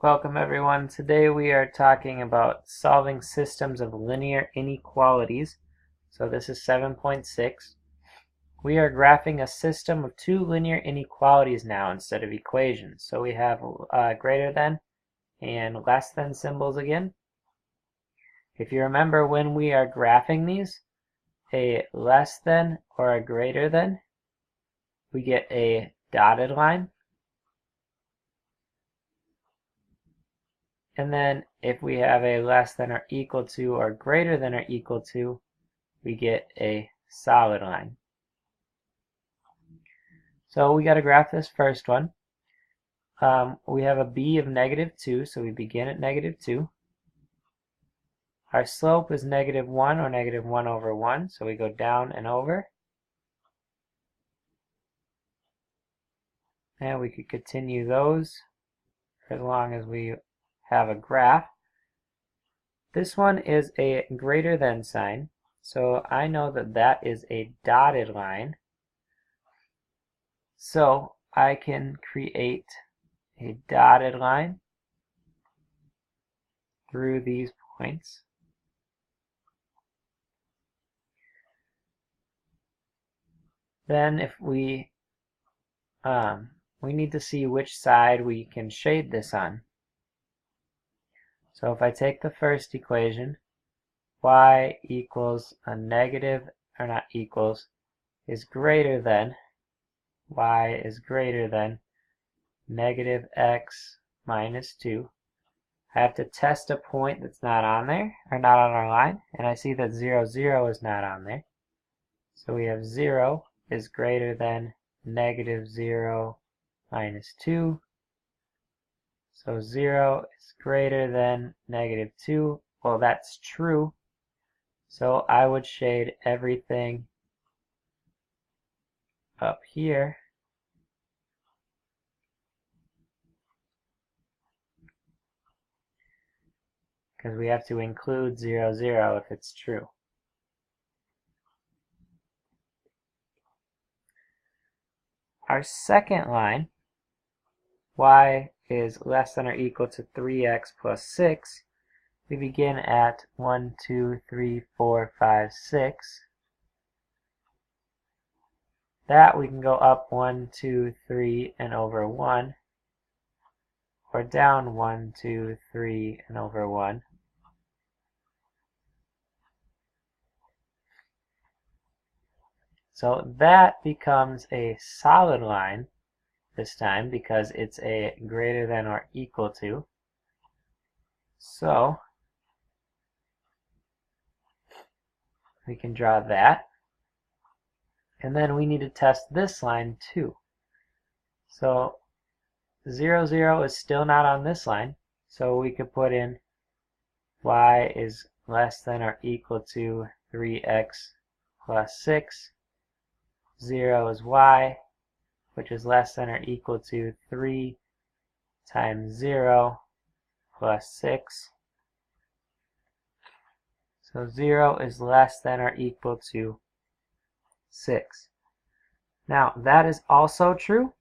Welcome everyone. Today we are talking about solving systems of linear inequalities. So this is 7.6. We are graphing a system of two linear inequalities now instead of equations. So we have greater than and less than symbols again. If you remember, when we are graphing these, a less than or a greater than, we get a dotted line. And then if we have a less than or equal to or greater than or equal to, we get a solid line. So we got to graph this first one. We have a b of -2, so we begin at -2. Our slope is -1 or -1/1, so we go down and over. And we could continue those for as long as we have a graph. This one is a greater than sign, so I know that that is a dotted line. So I can create a dotted line through these points. Then if we need to see which side we can shade this on. So if I take the first equation, y equals a negative, or not equals, is greater than, y is greater than negative x minus 2. I have to test a point that's not on there, or not on our line, and I see that 0, 0 is not on there. So we have 0 is greater than negative 0 minus 2. So 0 is greater than -2. Well, that's true. So I would shade everything up here. Because we have to include 0, 0 if it's true. Our second line, y is less than or equal to 3x plus 6. We begin at 1, 2, 3, 4, 5, 6. That we can go up 1, 2, 3, and over 1. Or down 1, 2, 3, and over 1. So that becomes a solid line this time because it's a greater than or equal to. So we can draw that. And then we need to test this line too. So 0, 0 is still not on this line. So we could put in y is less than or equal to 3x plus 6. 0 is y, which is less than or equal to 3 times 0 plus 6. So 0 is less than or equal to 6. Now, that is also true.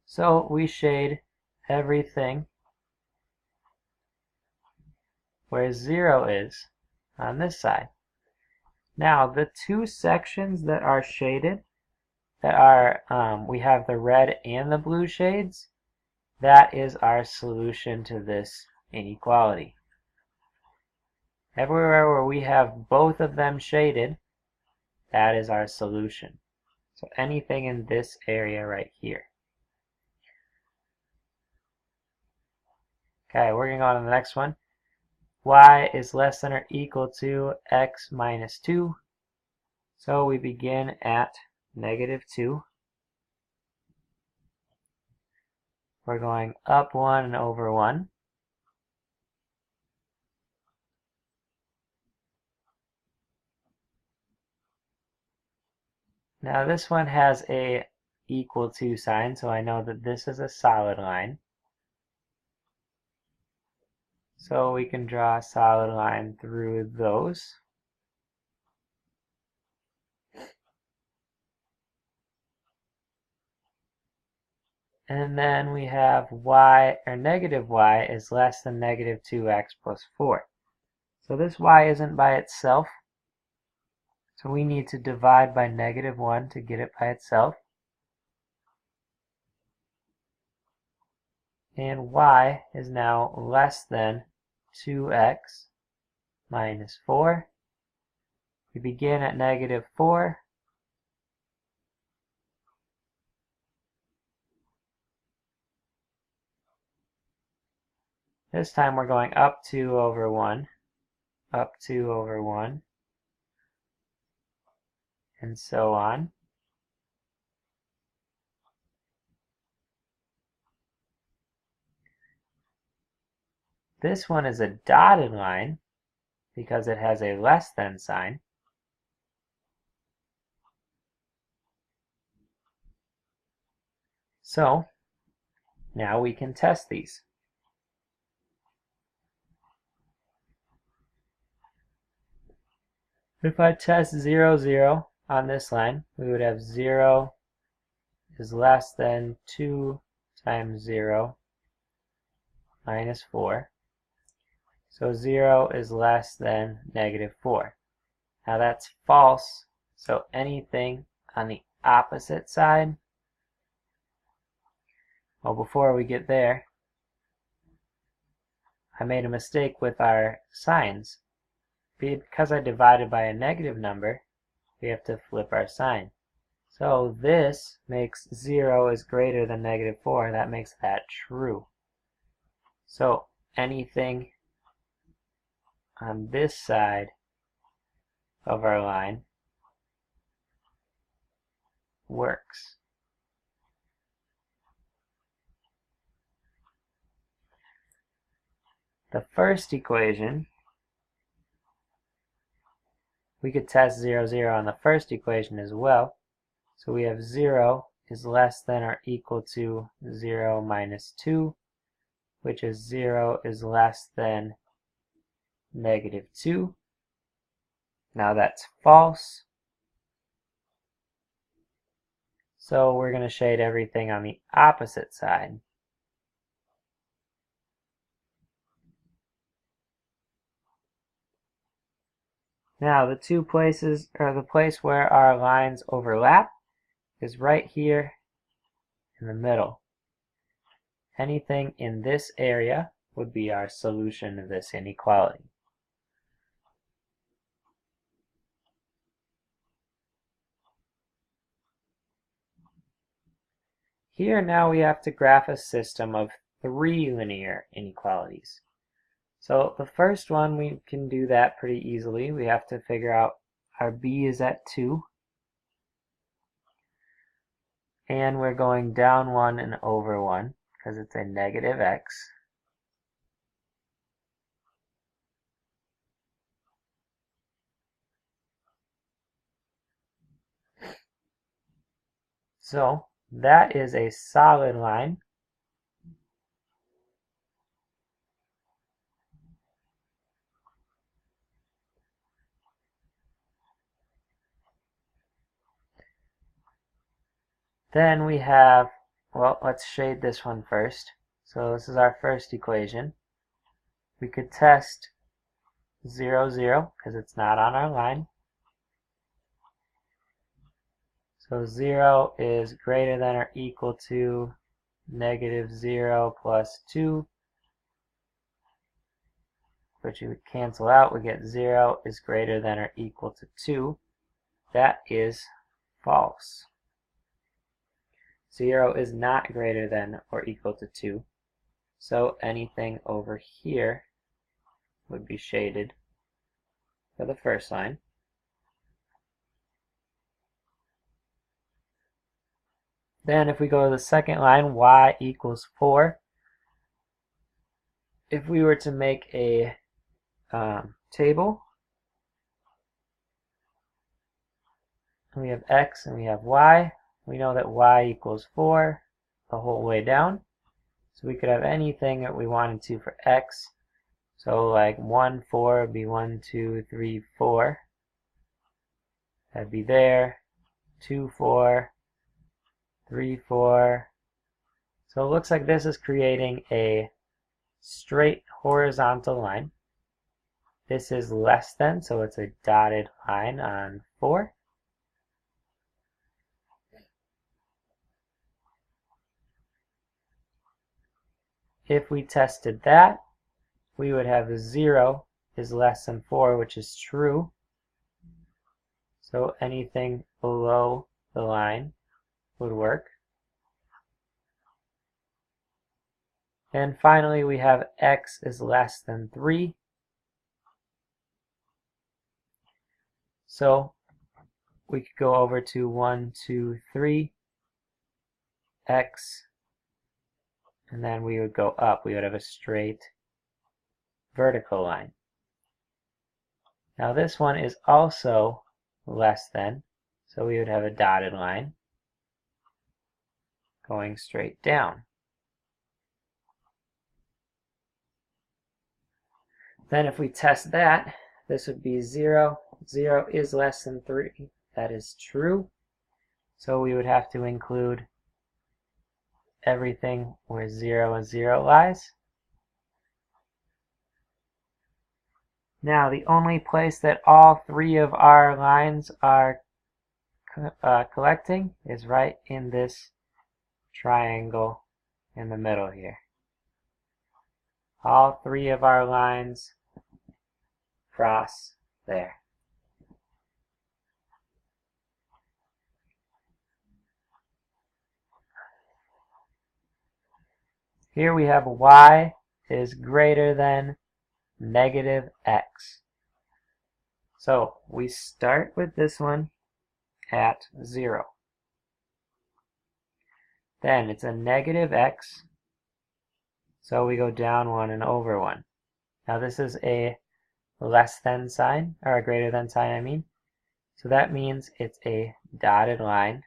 So we shade everything where 0 is on this side. Now, the two sections that are shaded, that are, we have the red and the blue shades, that is our solution to this inequality. Everywhere where we have both of them shaded, that is our solution. So anything in this area right here. Okay, we're going to go on to the next one. Y is less than or equal to x minus 2. So we begin at -2. We're going up 1 and over 1. Now this one has a equal to sign, so I know that this is a solid line. So we can draw a solid line through those. And then we have y, or negative y, is less than negative 2x plus 4. So this y isn't by itself. So we need to divide by negative 1 to get it by itself. And y is now less than 2x minus 4. We begin at negative 4. This time we're going up 2 over 1, up 2 over 1, and so on. This one is a dotted line because it has a less than sign. So now we can test these. If I test 0, 0 on this line, we would have 0 is less than 2 times 0 minus 4. So 0 is less than negative 4. Now that's false, so anything on the opposite side, well, before we get there, I made a mistake with our signs. Because I divided by a negative number, we have to flip our sign. So this makes 0 is greater than negative 4. That makes that true. So anything on this side of our line works. The first equation, we could test 0, 0 on the first equation as well. So we have 0 is less than or equal to 0 minus 2, which is 0 is less than negative 2. Now that's false. So we're going to shade everything on the opposite side. Now the two places, or the place where our lines overlap, is right here in the middle. Anything in this area would be our solution of this inequality. Here now we have to graph a system of 3 linear inequalities. So the first one, we can do that pretty easily. We have to figure out our b is at 2. And we're going down 1 and over 1 because it's a negative x. So that is a solid line. Then we have, well, let's shade this one first. So this is our first equation. We could test 0, 0 because it's not on our line. So 0 is greater than or equal to negative 0 plus 2, which we would cancel out. We get 0 is greater than or equal to 2. That is false. 0 is not greater than or equal to 2. So anything over here would be shaded for the first line. Then if we go to the second line, y equals 4. If we were to make a table, we have x and we have y. We know that y equals 4 the whole way down. So we could have anything that we wanted to for x. So like 1, 4 would be 1, 2, 3, 4. That'd be there. 2, 4, 3, 4, So it looks like this is creating a straight horizontal line. This is less than, so it's a dotted line on 4. If we tested that, we would have 0 is less than 4, which is true. So anything below the line would work. And finally, we have x is less than 3. So we could go over to 1, 2, 3, x, and then we would go up. We would have a straight vertical line. Now this one is also less than, so we would have a dotted line going straight down. Then if we test that, this would be 0. 0 is less than 3. That is true. So we would have to include everything where 0 and 0 lies. Now the only place that all 3 of our lines are collecting is right in this triangle in the middle here. All 3 of our lines cross there. Here we have y is greater than negative x. So we start with this one at 0. Then it's a negative x, so we go down 1 and over 1. Now this is a less than sign, or a greater than sign, I mean. So that means it's a dotted line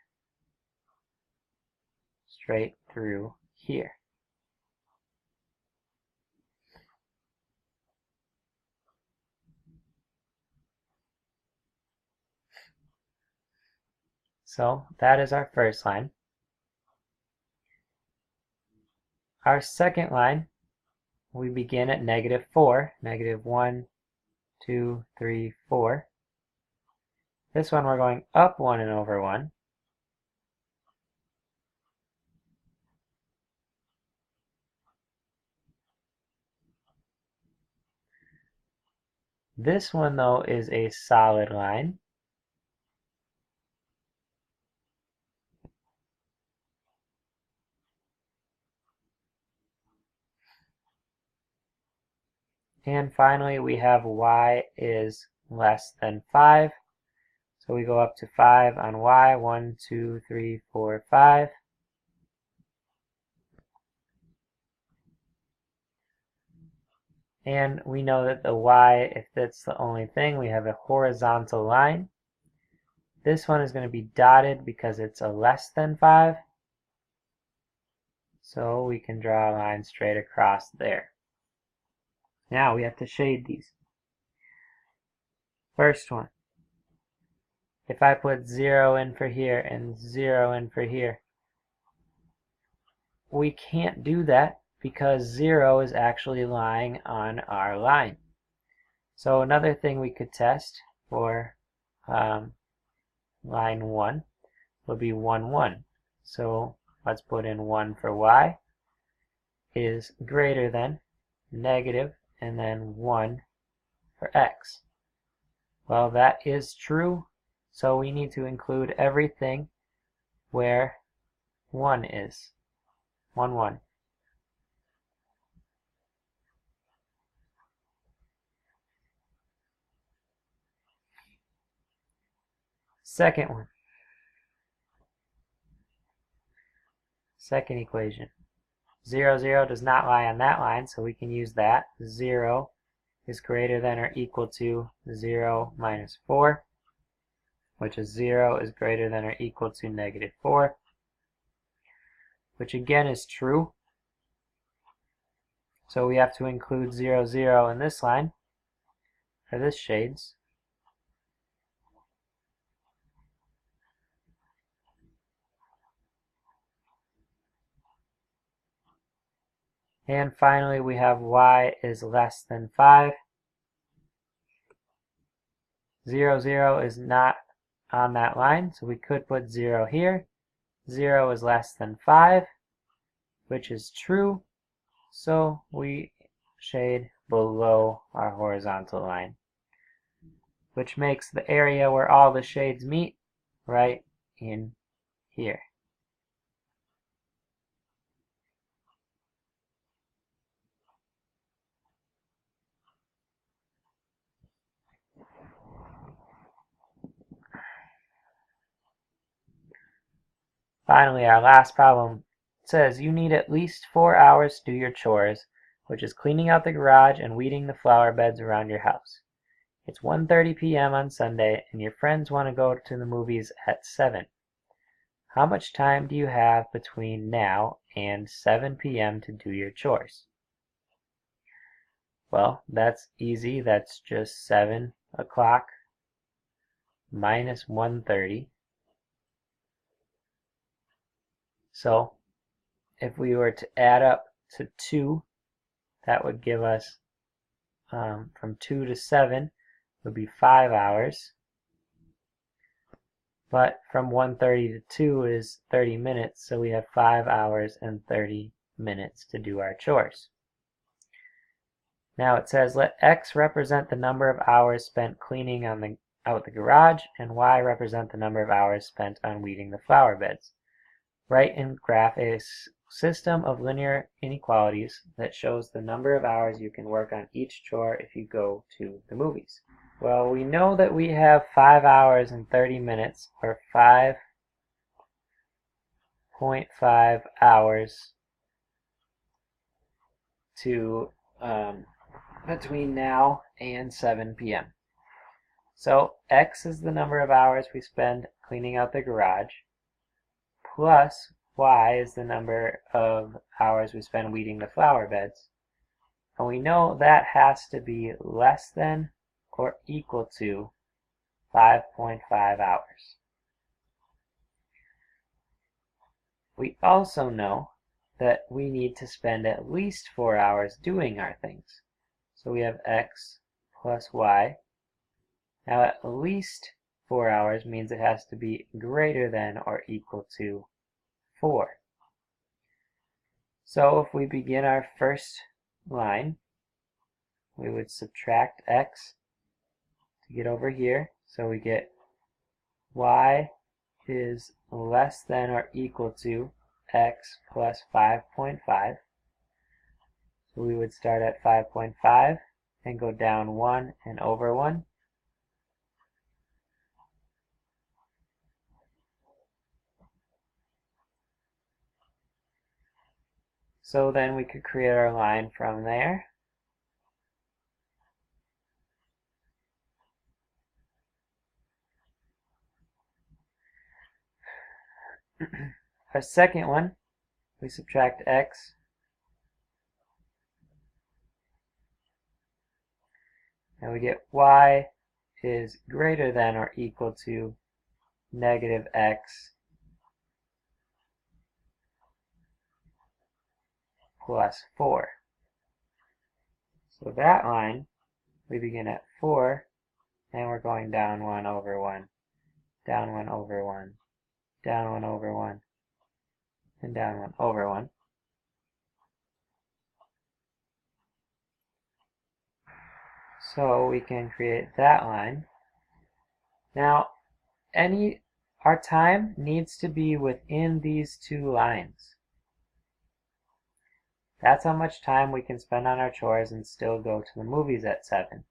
straight through here. So that is our first line. Our second line, we begin at negative 4, negative 1, 2, 3, 4. This one we're going up 1 and over 1. This one, though, is a solid line. And finally, we have y is less than 5. So we go up to 5 on y. 1, 2, 3, 4, 5. And we know that the y, if that's the only thing, we have a horizontal line. This one is going to be dotted because it's a less than 5. So we can draw a line straight across there. Now we have to shade these. First one. If I put 0 in for here and 0 in for here, we can't do that because 0 is actually lying on our line. So another thing we could test for line 1 would be 1, 1. So let's put in 1 for y is greater than negative and then 1 for x. Well, that is true, so we need to include everything where 1 is. 1, 1. Second one. Second equation. 0, 0 does not lie on that line, so we can use that. 0 is greater than or equal to 0 minus 4, which is 0 is greater than or equal to negative 4, which again is true. So we have to include 0, 0 in this line, or this shades. And finally, we have y is less than 5. 0, 0 is not on that line, so we could put 0 here. 0 is less than 5, which is true, so we shade below our horizontal line, which makes the area where all the shades meet right in here. Finally, our last problem says you need at least 4 hours to do your chores, which is cleaning out the garage and weeding the flower beds around your house. It's 1:30 p.m. on Sunday, and your friends want to go to the movies at 7. How much time do you have between now and 7 p.m. to do your chores? Well, that's easy. That's just 7 o'clock minus 1:30. So if we were to add up to 2, that would give us from 2 to 7 would be 5 hours. But from 1:30 to 2 is 30 minutes, so we have 5 hours and 30 minutes to do our chores. Now it says let x represent the number of hours spent cleaning out the garage, and y represent the number of hours spent on weeding the flower beds. Write and graph a system of linear inequalities that shows the number of hours you can work on each chore if you go to the movies. Well, we know that we have 5 hours and 30 minutes, or 5.5 hours to between now and 7 p.m. So x is the number of hours we spend cleaning out the garage, plus y is the number of hours we spend weeding the flower beds. And we know that has to be less than or equal to 5.5 hours. We also know that we need to spend at least 4 hours doing our things. So we have x plus y. Now at least 4 hours means it has to be greater than or equal to 4. So if we begin our first line, we would subtract x to get over here. So we get y is less than or equal to x plus 5.5. So we would start at 5.5 and go down 1 and over 1. So then we could create our line from there. Our second one, we subtract x. And we get y is greater than or equal to negative x plus 4. So that line, we begin at 4, and we're going down 1 over 1, down 1 over 1, down 1 over 1, and down 1 over 1. So we can create that line. Now, our time needs to be within these two lines. That's how much time we can spend on our chores and still go to the movies at 7.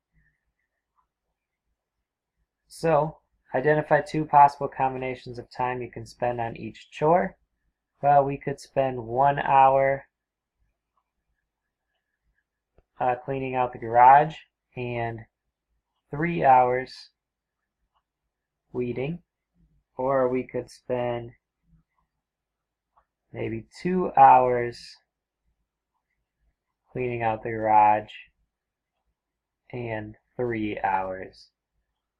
So, identify 2 possible combinations of time you can spend on each chore. Well, we could spend 1 hour cleaning out the garage and 3 hours weeding. Or we could spend maybe 2 hours cleaning out the garage and 3 hours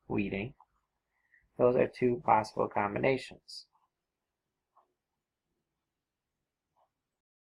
weeding. Those are 2 possible combinations.